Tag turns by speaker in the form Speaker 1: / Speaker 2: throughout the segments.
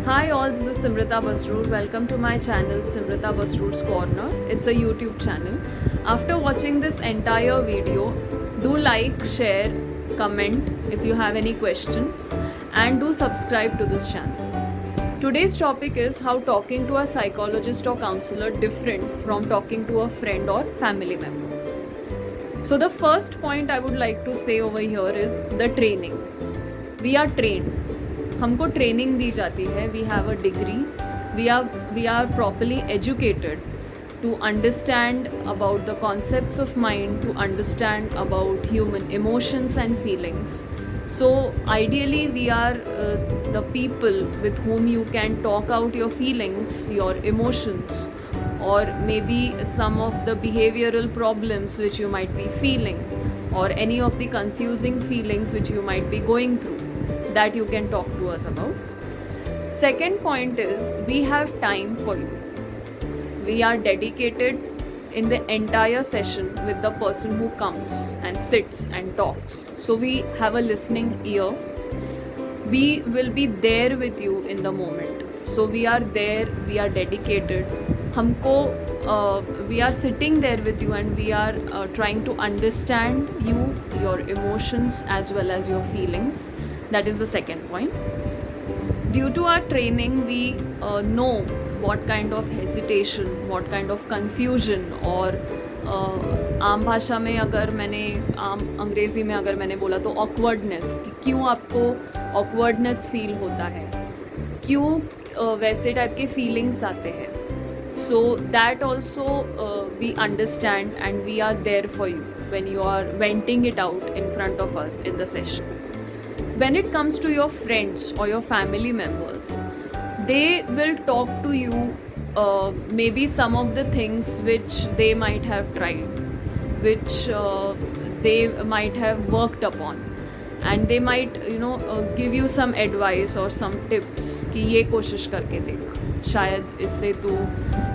Speaker 1: Hi all, this is Simrita Basroor. Welcome to my channel Simrita Basroor's Corner. It's a YouTube channel. After watching this entire video, do like, share, comment if you have any questions, and do subscribe to this channel. Today's topic is how talking to a psychologist or counselor different from talking to a friend or family member. So the first point I would like to say over here is the training. We are trained. हमको training दी जाती है. We have a degree. We are properly educated to understand about the concepts of mind, to understand about human emotions and feelings. So ideally we are the people with whom you can talk out your feelings, your emotions, or maybe some of the behavioral problems which you might be feeling, or any of the confusing feelings which you might be going through, that you can talk to us about. Second point is we have time for you. We are dedicated in the entire session with the person who comes and sits and talks. So we have a listening ear. We will be there with you in the moment. So we are there, we are dedicated. We are sitting there with you and we are trying to understand you, your emotions as well as your feelings. That is the second point. Due to our training, we know what kind of hesitation, what kind of confusion, और आम भाषा में अगर मैंने अंग्रेज़ी में अगर मैंने बोला तो awkwardness, कि क्यों आपको awkwardness फील होता है, क्यों वैसे टाइप के फीलिंग्स आते हैं. So that also we understand and we are there for you when you are venting it out in front of us in the session. When it comes to your friends or your family members, they will talk to you maybe some of the things which they might have tried, which they might have worked upon, and they might give you some advice or some tips कि ये कोशिश करके देख, शायद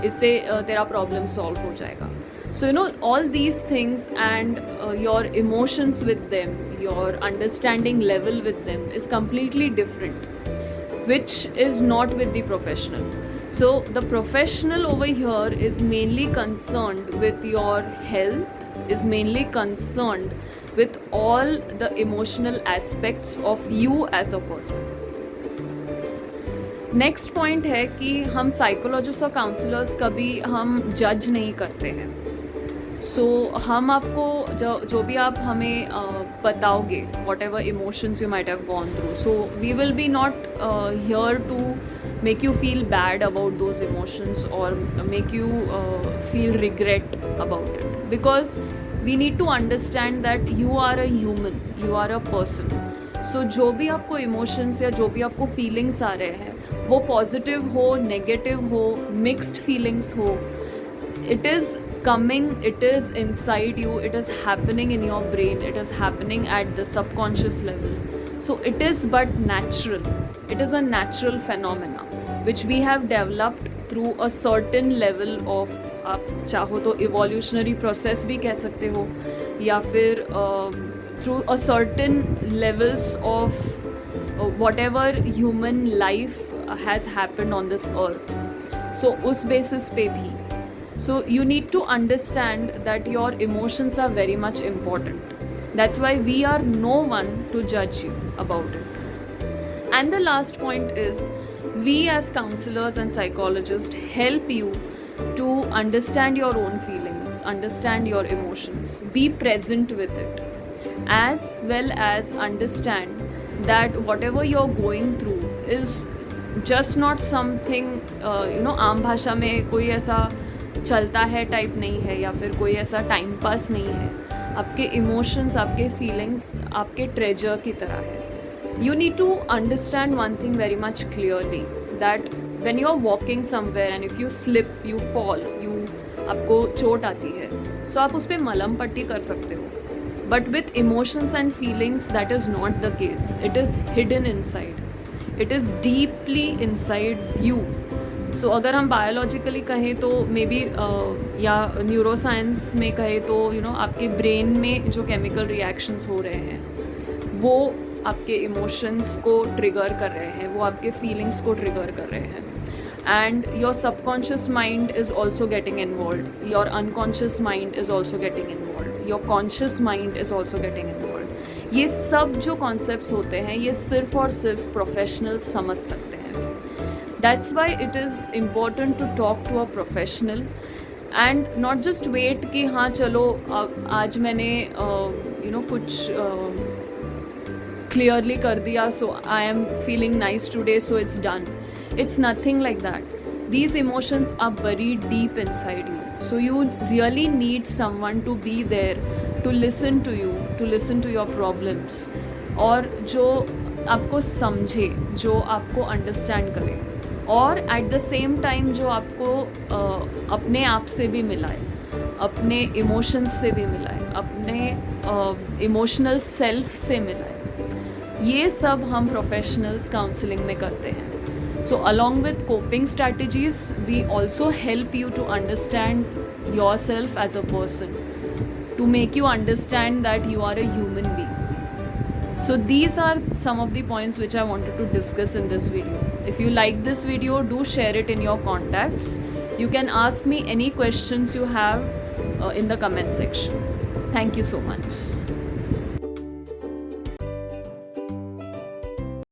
Speaker 1: इससे तेरा problem solve हो जाएगा. So all these things and your emotions with them, your understanding level with them is completely different, which is not with the professional. So the professional over here is mainly concerned with your health, is mainly concerned with all the emotional aspects of you as a person. Next point है कि हम psychologist और counsellors कभी हम जज नहीं करते हैं. सो हम आपको जो भी आप हमें बताओगे, whatever emotions you might have gone through, so we will be not here to make you feel bad about those emotions or make you feel regret about it, because we need to understand that you are a human, you are a person. So जो भी आपको emotions या जो भी आपको feelings आ रहे हैं, वो positive हो, negative हो, mixed feelings हो, it is coming, it is inside you, it is happening in your brain, it is happening at the subconscious level. So it is but natural. It is a natural phenomena which we have developed through a certain level of, आप चाहो तो evolutionary process भी कह सकते हो, या फिर through a certain levels of whatever human life has happened on this earth. So उस basis पे भी. So you need to understand that your emotions are very much important. That's why we are no one to judge you about it. And the last point is, we as counselors and psychologists help you to understand your own feelings, understand your emotions, be present with it, as well as understand that whatever you're going through is just not something आम भाषा में कोई ऐसा चलता है type नहीं है, या फिर कोई ऐसा टाइम पास नहीं है. आपके इमोशंस, आपके फीलिंग्स आपके ट्रेजर की तरह है. You need to understand one thing very much clearly, that when you are walking somewhere and if you slip, you fall, आपको चोट आती है, so आप उस पर मलहम पट्टी कर सकते हो. But with emotions and feelings, that is not the case. It is hidden inside. It is deeply inside you. सो अगर हम बायोलॉजिकली कहें तो मे बी या न्यूरोसाइंस में कहें तो आपके ब्रेन में जो केमिकल रिएक्शंस हो रहे हैं वो आपके इमोशंस को ट्रिगर कर रहे हैं, वो आपके फीलिंग्स को ट्रिगर कर रहे हैं. And your subconscious mind is also getting involved, your unconscious mind is also getting involved, your conscious mind is also getting involved. ये सब जो concepts होते हैं ये सिर्फ और सिर्फ professionals समझ सकते हैं. That's why it is important to talk to a professional and not just wait कि हाँ चलो आज मैंने कुछ clearly कर दिया, so I am feeling nice today, so it's done. It's nothing like that. These emotions are buried deep inside you. So you really need someone to be there, to listen to you, to listen to your problems. और जो आपको समझे, जो आपको understand करे, और at the same time जो आपको अपने आप से भी मिलाए, अपने emotions से भी मिलाए, अपने emotional self से मिलाए. ये सब हम professionals counseling में करते हैं. So along with coping strategies, we also help you to understand yourself as a person, to make you understand that you are a human being. So these are some of the points which I wanted to discuss in this video. If you like this video, do share it in your contacts. You can ask me any questions you have in the comment section. Thank you so much.